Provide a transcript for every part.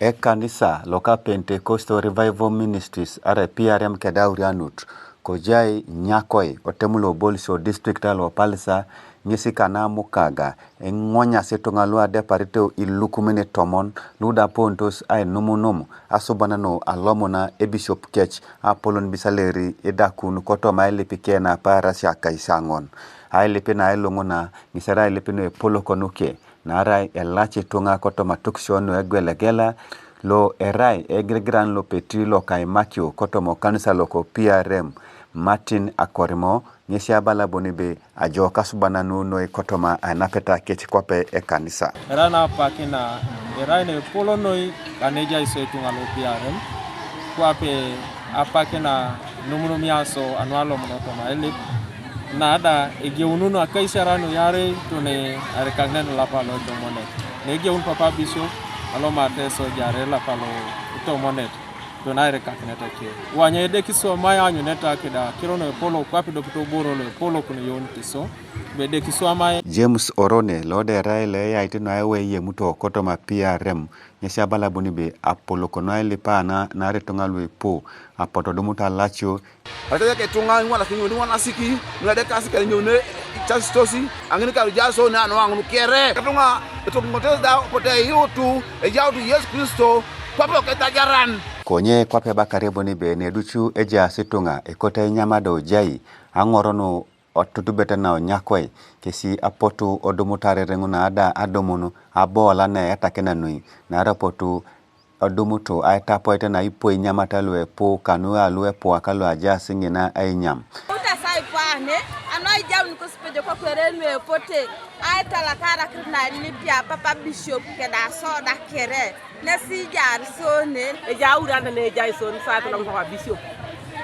Kanisa loka Pentecostal Revival Ministries are PRM kedaurianut kojai nyakoi otemulo bolso district alo palisa nyesi kana mukaga ngonya setongalua de parito ilukumene tomon luda pontos ay numunumu asubanano alomona e bishop kech apolon bisaleri edakun koto Ailip kena Aparasia kaisangon Ailip na Ailunguna nisara Ailip no polo konuke narai elache tunga koto matukshonu egwelegela lo erai egregran lo petri lo kaimakyo koto mo kanisa loko PRM Martin Akorimo nyesha bala bonibe ajo kasubana no kotoma anapeta kechikwape kanisa rana pakina eraine polo noi kaneja isoitunga lo PRM kwape apakina numunumiaso anualo monotoma Ailip nada egeununo akaisarano yare tune arekagnen lapa lo tomone negeun papa biso alo mateso jare lapa lo tomone donare kakneta ke wanye de kiso maya anyuneta keda kirono polo kwapi dokto boro le polo kuno yonti so be de kiso maya James Orone lode raile ya itino awe ye muto kotoma PRM nyesha bala bonibe apolo kono Ailip na retongalwe po apoto dumuta lacho ate ke tunga ngwana kinyo wana siki ngade kasika nyone chastosi angini ka jaso na no angunu kere katunga to ngoteza pote yutu ejautu Yesu Kristo kwapo ketajaran konye kwape bakarebo ni be ne duchu eja situnga ekote nyamado jai angorono otutubeta na nyakoi kesi apotu odumutare renguna ada adomunu abola na atakena nui na rapotu odumuto aitapoite na ipo nyamata lwe po kanua lwe po akalo aja singina ainyam uta sai pane anoi jamu kuspejo kwa kwerenwe pote aitala kara krina lipia papa bishop keda soda kere nesi jar sone eja uranda ne jai son sa to lang papa bishop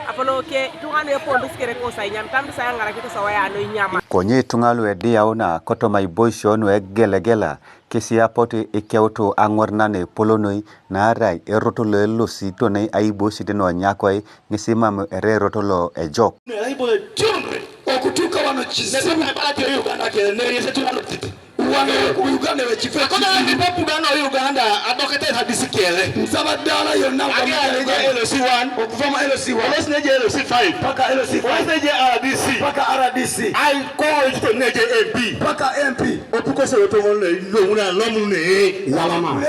apano ke tungane pondus kere ko sai nyam tambi sa ngara kito sawaya no nyama konye tungalu edia ona koto mai boisho no egelegela kesi apote ekeuto angornane polonoi na arai erotolo losi to nei aibo sideno nyakoi ngisimam ererotolo ejok ne aibo tumre okutuka wano chizema na balati yo Uganda ke ne yese tunano titi wana Uganda we chife kono ndi papu gano Uganda adokete hadisi kele msabadala yo na kwa LC1 okufama LC1 let's neje LC5 paka LC5 let's neje RDC paka RDC ai ko to neje MP paka MP opuko se to wonle yo una lomu ne yalama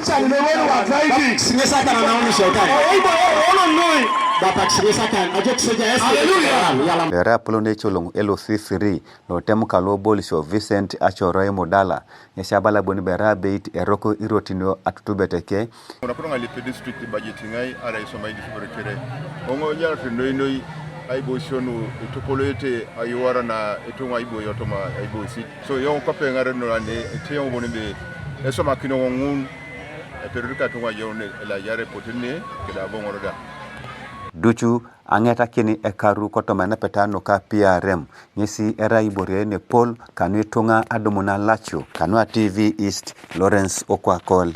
chale wenu wa drive singesa kana naoni shotani ono noi bapa singesa kana ajo kuseja hallelujah era polone cholong LC3 no temuka lo bolisho Vincent Achoroe Modala nyeshabala boni bera beit eroko irotino atutubeteke unapronga lipe district budgeting ai ara isoma idi fiberekere ongo nyara noi aibo shonu itopoloete ayuara na etunga aibo yotoma aibo sit so yo kope ngare no ande teyo boni be esoma kino ngun perurika tunga yone la yare potine keda bongoroda duchu angeta kini ekaru kotoma na petano ka PRM nyesi era ibore ne Paul kanwe tunga adomuna lacho kanwa TV East Lawrence Okwakol